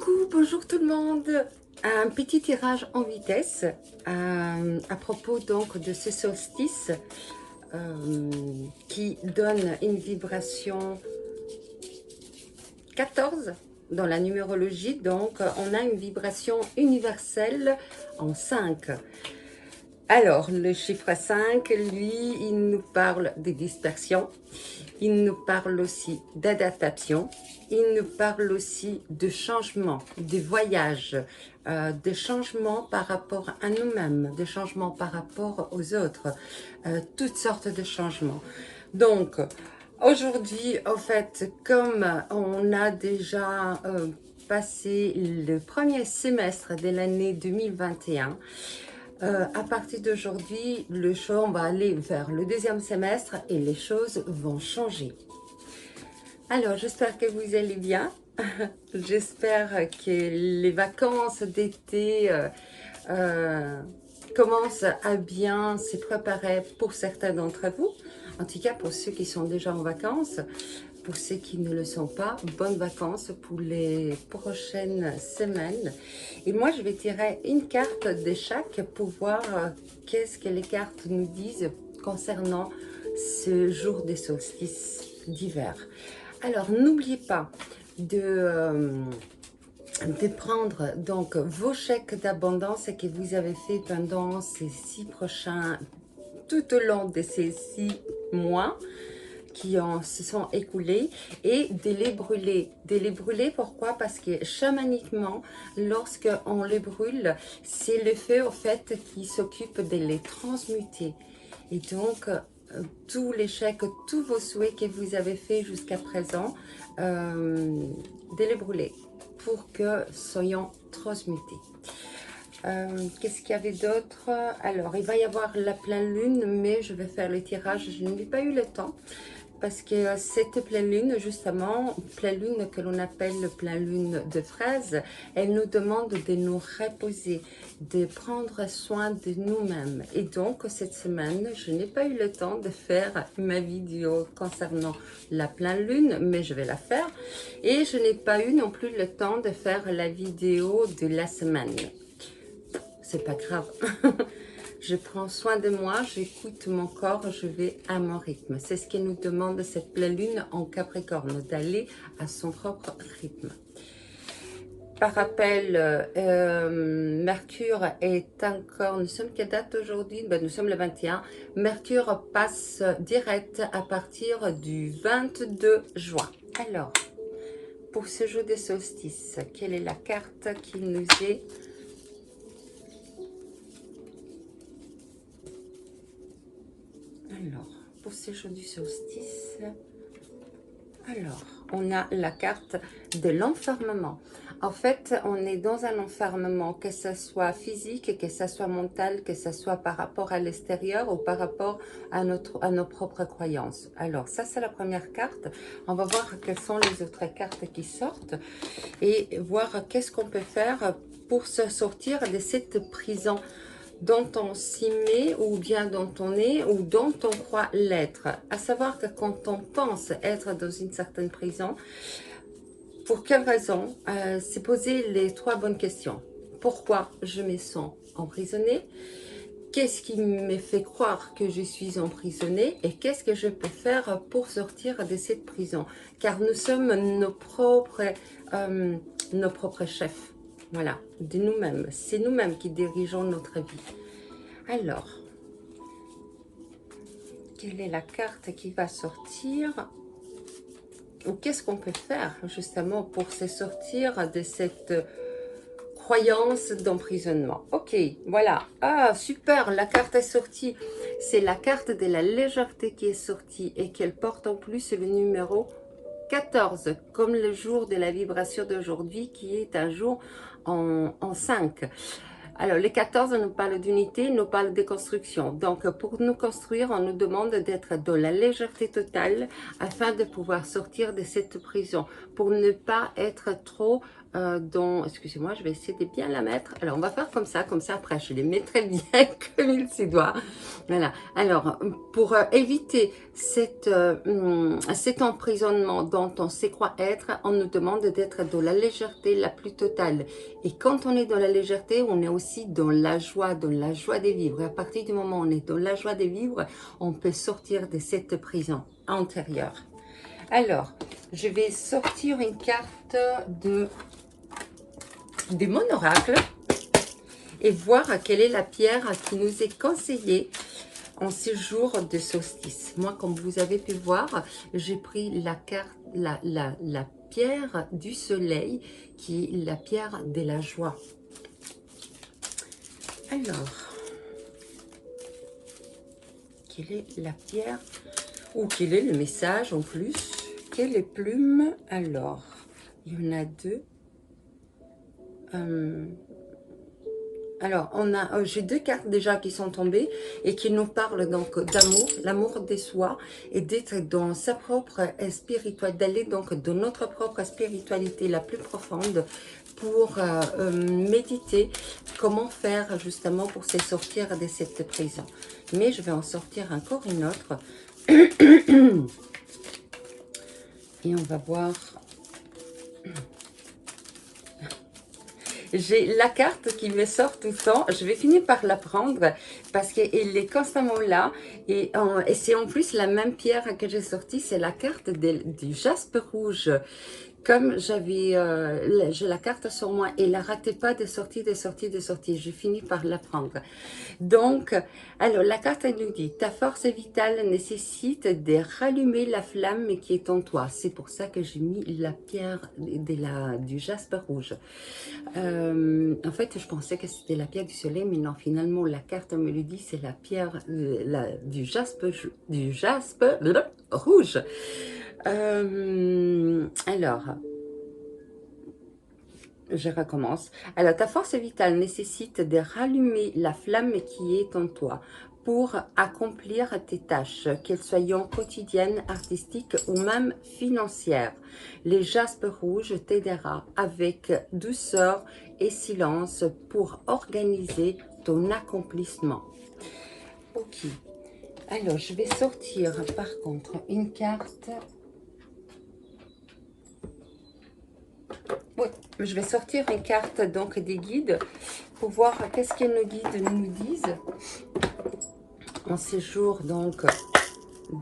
Coucou, bonjour tout le monde. Un petit tirage en vitesse à propos donc de ce solstice qui donne une vibration 14 dans la numérologie. Donc on a une vibration universelle en 5. Alors le chiffre 5, lui, il nous parle de dispersion. Il nous parle aussi d'adaptation, il nous parle aussi de changement, de voyage, de changement par rapport à nous-mêmes, de changement par rapport aux autres, toutes sortes de changements. Donc, aujourd'hui, en fait, comme on a déjà passé le premier semestre de l'année 2021, à partir d'aujourd'hui, on va aller vers le deuxième semestre et les choses vont changer. Alors, j'espère que vous allez bien. J'espère que les vacances d'été commencent à bien se préparer pour certains d'entre vous. En tout cas, pour ceux qui sont déjà en vacances. Pour ceux qui ne le sont pas, bonnes vacances pour les prochaines semaines. Et moi, je vais tirer une carte de chaque pour voir qu'est-ce que les cartes nous disent concernant ce jour des solstices d'hiver. Alors, n'oubliez pas de prendre donc vos chèques d'abondance que vous avez fait pendant ces 6 prochains, tout au long de ces 6 mois qui se sont écoulés et de les brûler. De les brûler, pourquoi? Parce que chamaniquement, lorsque on les brûle, c'est le feu, en fait, qui s'occupe de les transmuter. Et donc, tous les chèques, tous vos souhaits que vous avez fait jusqu'à présent, de les brûler pour que soyons transmutés. Qu'est-ce qu'il y avait d'autre? Alors, il va y avoir la pleine lune, mais je vais faire le tirage. Je n'ai pas eu le temps parce que cette pleine lune, justement, pleine lune que l'on appelle pleine lune de fraises, elle nous demande de nous reposer, de prendre soin de nous-mêmes. Et donc, cette semaine, je n'ai pas eu le temps de faire ma vidéo concernant la pleine lune, mais je vais la faire. Et je n'ai pas eu non plus le temps de faire la vidéo de la semaine. C'est pas grave. Je prends soin de moi, j'écoute mon corps, je vais à mon rythme. C'est ce que nous demande cette pleine lune en Capricorne, d'aller à son propre rythme. Par rappel, Mercure est encore, nous sommes quelle date aujourd'hui? Nous sommes le 21. Mercure passe direct à partir du 22 juin. Alors, pour ce jour des solstices, quelle est la carte qui nous est Alors, pour ces jours du solstice, alors, on a la carte de l'enfermement. En fait, on est dans un enfermement, que ce soit physique, que ce soit mental, que ce soit par rapport à l'extérieur ou par rapport à nos propres croyances. Alors, ça, c'est la première carte. On va voir quelles sont les autres cartes qui sortent et voir qu'est-ce qu'on peut faire pour se sortir de cette prison dont on s'y met ou bien dont on est ou dont on croit l'être. À savoir que quand on pense être dans une certaine prison, pour quelle raison? C'est poser les 3 bonnes questions. Pourquoi je me sens emprisonnée? Qu'est-ce qui me fait croire que je suis emprisonnée? Et qu'est-ce que je peux faire pour sortir de cette prison? Car nous sommes nos propres chefs. Voilà, de nous-mêmes. C'est nous-mêmes qui dirigeons notre vie. Alors, quelle est la carte qui va sortir? Ou qu'est-ce qu'on peut faire justement pour se sortir de cette croyance d'emprisonnement? Ok, voilà. Ah, super, la carte est sortie. C'est la carte de la légèreté qui est sortie et qu'elle porte en plus le numéro 14, comme le jour de la vibration d'aujourd'hui qui est un jour en 5. Alors, les 14 nous parlent d'unité, nous parlent de construction. Donc, pour nous construire, on nous demande d'être dans la légèreté totale afin de pouvoir sortir de cette prison. pour ne pas être trop dans... Excusez-moi, je vais essayer de bien la mettre. Alors, on va faire comme ça après, je les mettrai bien comme il se doit. Voilà. Alors, pour éviter cet emprisonnement dont on sait croire être, on nous demande d'être dans la légèreté la plus totale. Et quand on est dans la légèreté, on est aussi dans la joie de vivre. Et à partir du moment où on est dans la joie de vivre, on peut sortir de cette prison antérieure. Alors, je vais sortir une carte de mon oracle et voir quelle est la pierre qui nous est conseillée en ce jour de solstice. Moi, comme vous avez pu voir, j'ai pris la carte, la pierre du soleil, qui est la pierre de la joie. Alors, quelle est la pierre, ou quel est le message en plus? Quelle est plume? Alors, il y en a deux. Alors, j'ai deux cartes déjà qui sont tombées et qui nous parlent donc d'amour, l'amour de soi et d'être dans sa propre spiritualité, d'aller donc dans notre propre spiritualité la plus profonde pour méditer comment faire justement pour se sortir de cette prison. Mais je vais en sortir encore une autre. Et on va voir... J'ai la carte qui me sort tout le temps. Je vais finir par la prendre parce qu'elle est constamment là. Et c'est en plus la même pierre que j'ai sortie. C'est la carte du jaspe rouge. Comme j'ai la carte sur moi, elle n'arrêtait pas de sortir, de sortir, de sortir. J'ai fini par la prendre. Donc, alors la carte elle nous dit, ta force vitale nécessite de rallumer la flamme qui est en toi. C'est pour ça que j'ai mis la pierre du jaspe rouge. En fait, je pensais que c'était la pierre du soleil, mais non, finalement, la carte me le dit, c'est la pierre du jaspe rouge. Alors, je recommence. Alors, ta force vitale nécessite de rallumer la flamme qui est en toi pour accomplir tes tâches, qu'elles soient quotidiennes, artistiques ou même financières. Les jaspes rouges t'aidera avec douceur et silence pour organiser ton accomplissement. Ok. Alors, je vais sortir par contre une carte. Oui, je vais sortir une carte donc des guides pour voir qu'est-ce que nos guides nous disent en ces jours donc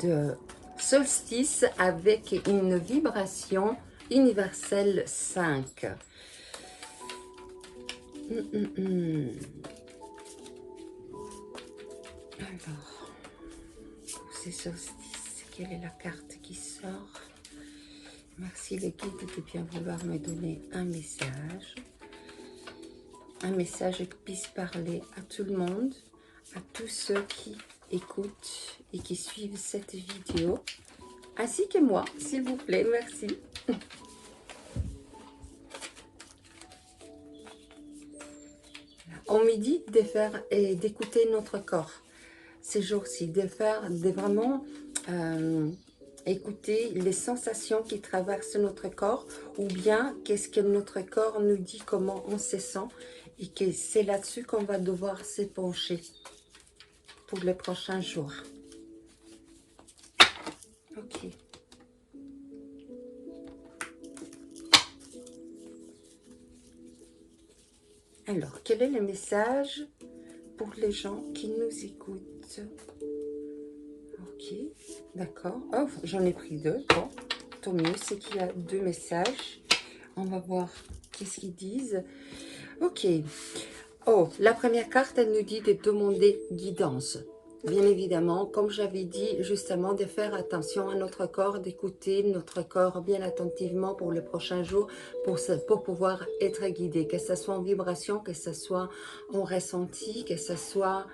de solstice avec une vibration universelle 5. Alors, pour ces solstices, quelle est la carte qui sort? Merci les guides de bien vouloir me donner un message qui puisse parler à tout le monde, à tous ceux qui écoutent et qui suivent cette vidéo, ainsi que moi, s'il vous plaît, merci. On me dit de faire et d'écouter notre corps ces jours-ci, de vraiment écouter les sensations qui traversent notre corps, ou bien qu'est-ce que notre corps nous dit, comment on se sent, et que c'est là-dessus qu'on va devoir s'épancher pour les prochains jours. Ok. Alors, quel est le message pour les gens qui nous écoutent? Ok, d'accord. Oh, j'en ai pris deux. Bon, tant mieux, c'est qu'il y a deux messages. On va voir qu'est-ce qu'ils disent. Ok. Oh, la première carte, elle nous dit de demander guidance. Bien évidemment, comme j'avais dit justement, de faire attention à notre corps, d'écouter notre corps bien attentivement pour les prochains jours, pour pouvoir être guidé, que ce soit en vibration, que ce soit en ressenti, que ce soit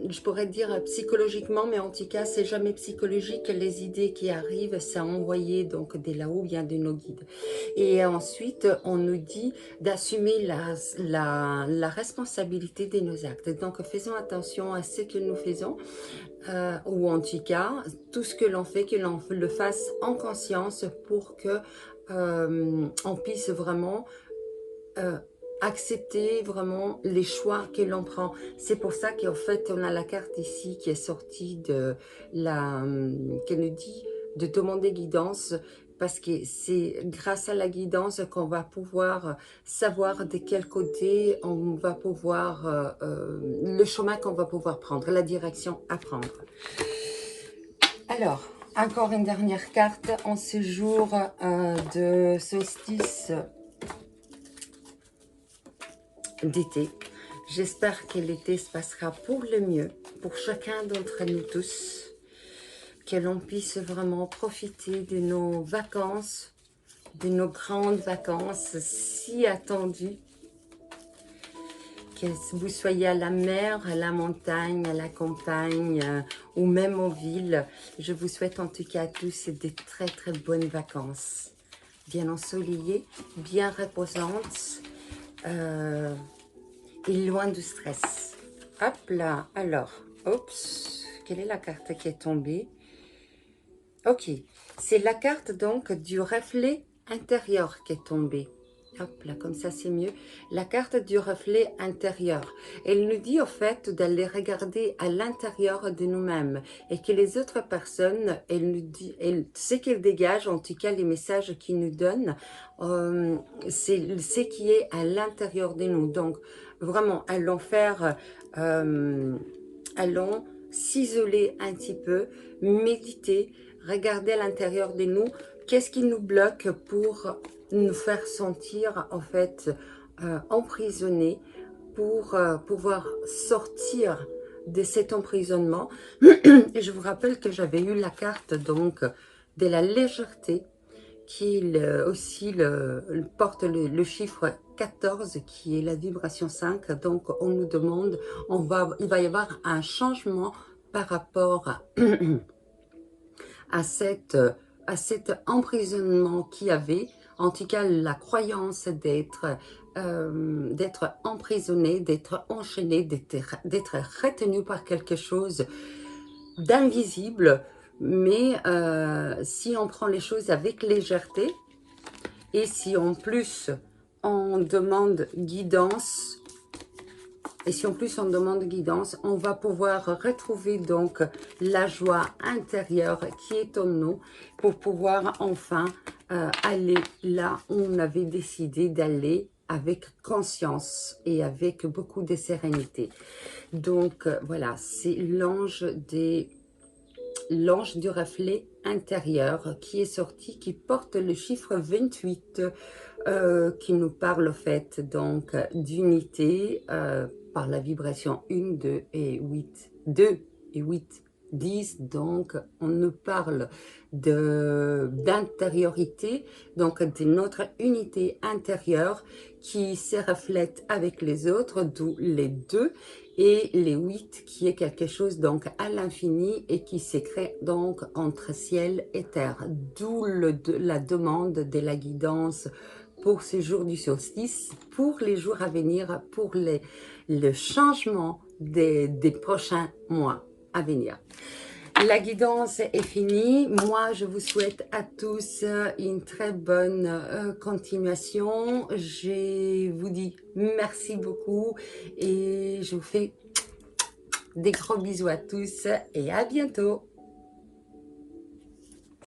je pourrais dire psychologiquement, mais en tout cas, c'est jamais psychologique. Les idées qui arrivent, c'est envoyé donc dès là-haut, bien de nos guides. Et ensuite, on nous dit d'assumer la responsabilité de nos actes. Donc, faisons attention à ce que nous faisons, ou en tout cas, tout ce que l'on fait, que l'on le fasse en conscience pour que on puisse vraiment accepter vraiment les choix que l'on prend. C'est pour ça qu'en fait, on a la carte ici qui est sortie de la... qui nous dit de demander guidance, parce que c'est grâce à la guidance qu'on va pouvoir savoir de quel côté on va pouvoir... le chemin qu'on va pouvoir prendre, la direction à prendre. Alors, encore une dernière carte en ce jour de solstice d'été. J'espère que l'été se passera pour le mieux, pour chacun d'entre nous tous, que l'on puisse vraiment profiter de nos vacances, de nos grandes vacances si attendues, que vous soyez à la mer, à la montagne, à la campagne ou même en ville. Je vous souhaite en tout cas à tous de très très bonnes vacances, bien ensoleillées, bien reposantes, et loin du stress. Hop là, alors, oups, quelle est la carte qui est tombée? Ok, c'est la carte donc du reflet intérieur qui est tombée. Hop là, comme ça c'est mieux. La carte du reflet intérieur. Elle nous dit au fait d'aller regarder à l'intérieur de nous-mêmes et que les autres personnes, elle nous dit, ce qu'elles dégagent, en tout cas les messages qu'ils nous donnent, c'est ce qui est à l'intérieur de nous. Donc vraiment, allons faire, allons s'isoler un petit peu, méditer, regarder à l'intérieur de nous, qu'est-ce qui nous bloque pour nous faire sentir en fait emprisonnés, pour pouvoir sortir de cet emprisonnement. Et je vous rappelle que j'avais eu la carte donc de la légèreté qui aussi porte le chiffre 14 qui est la vibration 5. Donc on nous demande, il va y avoir un changement par rapport à cet emprisonnement qu'il y avait, en tout cas la croyance d'être emprisonné, d'être enchaîné, d'être retenu par quelque chose d'invisible. Mais si on prend les choses avec légèreté et si en plus on demande guidance, on va pouvoir retrouver donc la joie intérieure qui est en nous pour pouvoir enfin aller là où on avait décidé d'aller avec conscience et avec beaucoup de sérénité. Donc voilà, c'est l'ange du reflet intérieur qui est sorti, qui porte le chiffre 28, qui nous parle au fait donc d'unité par la vibration 1, 2 et 8. 2 et 8, 10, donc on nous parle d'intériorité, donc de notre unité intérieure qui se reflète avec les autres, d'où les 2, et les 8 qui est quelque chose donc à l'infini et qui se crée donc entre ciel et terre, d'où la demande de la guidance pour ce jour du solstice, pour les jours à venir, pour le changement des prochains mois à venir. La guidance est finie. Moi, je vous souhaite à tous une très bonne continuation. Je vous dis merci beaucoup et je vous fais des gros bisous à tous et à bientôt.